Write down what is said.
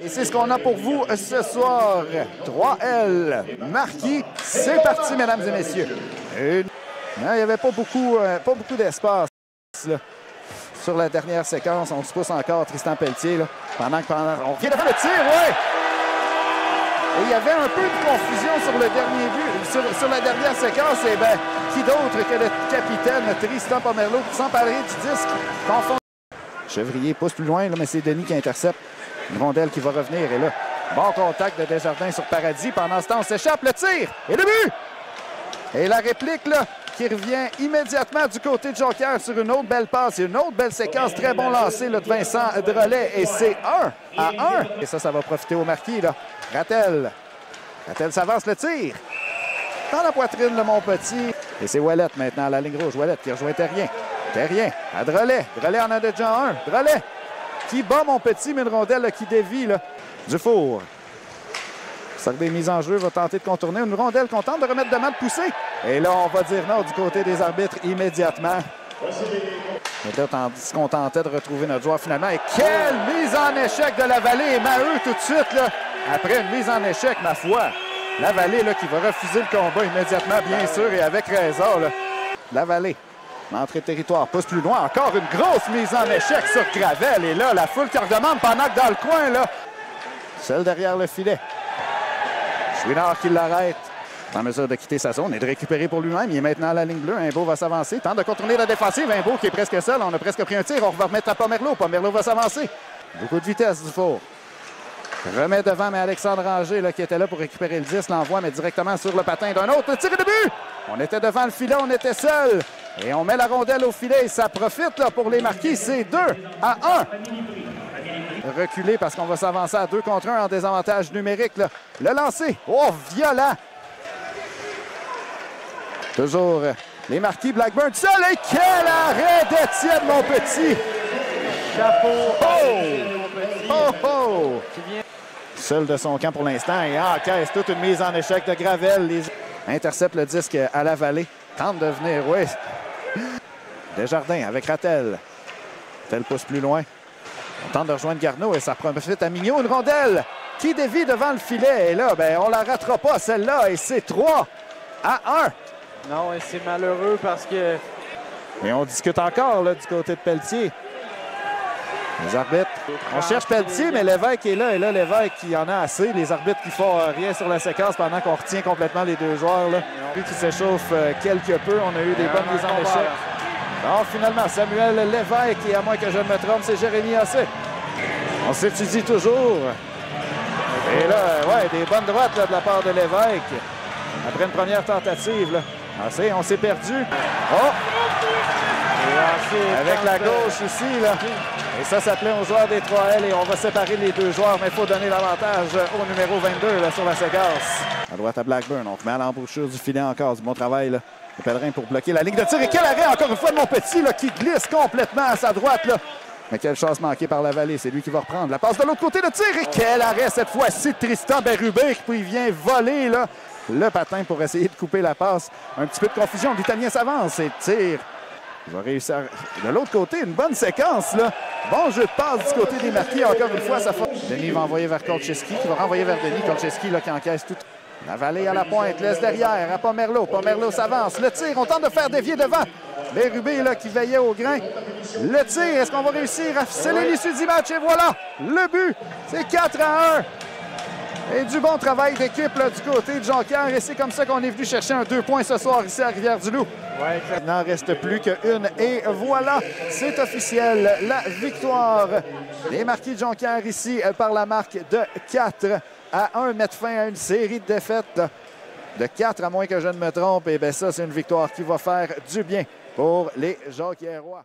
Et c'est ce qu'on a pour vous ce soir. 3L marquis. C'est parti, mesdames et messieurs. Non, il n'y avait pas beaucoup d'espace sur la dernière séquence. On se pousse encore Tristan Pelletier. Là, on vient de faire le tir, ouais! Et il y avait un peu de confusion sur le dernier but, sur la dernière séquence. Et bien, qui d'autre que le capitaine Tristan Pomerleau qui s'emparait du disque. Chevrier pousse plus loin, là, mais c'est Denis qui intercepte. Une rondelle qui va revenir. Et là, bon contact de Desjardins sur Paradis. Pendant ce temps, on s'échappe. Le tir et le but! Et la réplique, là, qui revient immédiatement du côté de Jonquière sur une autre belle passe. Une autre belle séquence. Très bon lancer là, de Vincent Drolet. Et c'est 1-1. Et ça va profiter au marquis, là. Rattel s'avance, le tir. Dans la poitrine de Montpetit. Et c'est Ouellet maintenant à la ligne rouge. Ouellet qui rejoint Terrien. Terrien à Drolet. Drolet en a déjà un. Drolet qui bat Montpetit, mais une rondelle là, qui dévie. Là. Dufour. Ça des mises en jeu, va tenter de contourner. Une rondelle qu'on tente de remettre de main de pousser. Et là, on va dire non du côté des arbitres immédiatement. Tandis qu'on tentait de retrouver notre joueur finalement. Et quelle mise en échec de la Vallée. Et Maheu tout de suite, là, après une mise en échec, ma foi. La Vallée là, qui va refuser le combat immédiatement, bien sûr, et avec raison. Là. La Vallée, l'entrée de territoire, pousse plus loin. Encore une grosse mise en échec sur Gravel. Et là, la foule qui redemande pendant que dans le coin, là, celle derrière le filet. Chouinard qui l'arrête. En mesure de quitter sa zone et de récupérer pour lui-même. Il est maintenant à la ligne bleue. Imbeau va s'avancer. Tente de contourner la défensive. Imbeau qui est presque seul. On a presque pris un tir. On va remettre à Pomerleau. Pomerleau va s'avancer. Beaucoup de vitesse du four. Remet devant, mais Alexandre Ranger, là, qui était là pour récupérer le 10, l'envoie, mais directement sur le patin d'un autre. Le tir de but! On était devant le filet, on était seul. Et on met la rondelle au filet et ça profite là, pour les marquis. C'est 2-1. Reculer parce qu'on va s'avancer à 2 contre 1 en désavantage numérique. Là. Le lancer. Oh, violent! Toujours les marquis Blackburn seul. Et quel arrêt d'Étienne Montpetit! Chapeau! Seul de son camp pour l'instant et encaisse toute une mise en échec de Gravel. Intercepte le disque à la Vallée. Tente de venir, oui. Desjardins avec Rattel. Rattel pousse plus loin. On tente de rejoindre Garneau et ça profite à Mignot. Une rondelle qui dévie devant le filet. Et là, ben, on la ratera pas celle-là. Et c'est 3-1. Non, et c'est malheureux parce que... Et on discute encore là, du côté de Pelletier. Les arbitres. On cherche Pelletier, mais Lévesque est là. Et là, Lévesque, il y en a assez. Les arbitres qui font rien sur la séquence pendant qu'on retient complètement les deux joueurs. Là. Lui qui s'échauffe quelque peu. On a eu des bonnes mises en échec. Non, finalement, Samuel Lévesque, et à moins que je ne me trompe, c'est Jérémy Assé. On s'étudie toujours. Et là, ouais, des bonnes droites là, de la part de Lévesque. Après une première tentative, là. Assé, on s'est perdu. Oh! Avec la gauche ici, là. Et ça plaît aux joueurs des 3L et on va séparer les deux joueurs, mais il faut donner l'avantage au numéro 22 là, sur la séquence. À droite à Blackburn, on remet à l'embouchure du filet encore, du bon travail là. Le Pèlerin pour bloquer la ligne de tir. Et quel arrêt encore une fois de Montpetit là, qui glisse complètement à sa droite. Là. Mais quelle chance manquée par la Vallée, c'est lui qui va reprendre. La passe de l'autre côté de tir et quel arrêt cette fois-ci de Tristan Bérubé qui il vient voler là, le patin pour essayer de couper la passe. Un petit peu de confusion, l'Italien s'avance et tire. Il va réussir. De l'autre côté, une bonne séquence, là. Bon jeu de passe du côté des marquis. Encore une fois, ça fait. Denis va envoyer vers Kolcheski, qui va renvoyer vers Denis. Kolcheski, là, qui encaisse tout. La Vallée à la pointe, laisse derrière à Pomerleau. Pomerleau s'avance. Le tir, on tente de faire dévier devant. Bérubé, là, qui veillait au grain. Le tir, est-ce qu'on va réussir à sceller l'issue du match? Et voilà, le but. C'est 4-1. Et du bon travail d'équipe du côté de Jonquière. Et c'est comme ça qu'on est venu chercher un 2 points ce soir ici à Rivière-du-Loup. Ouais, il n'en reste plus qu'une. Et voilà, c'est officiel. La victoire des marquis de Jonquière ici par la marque de 4-1 mettent fin à une série de défaites de 4, à moins que je ne me trompe. Et bien ça, c'est une victoire qui va faire du bien pour les Jonquièrois.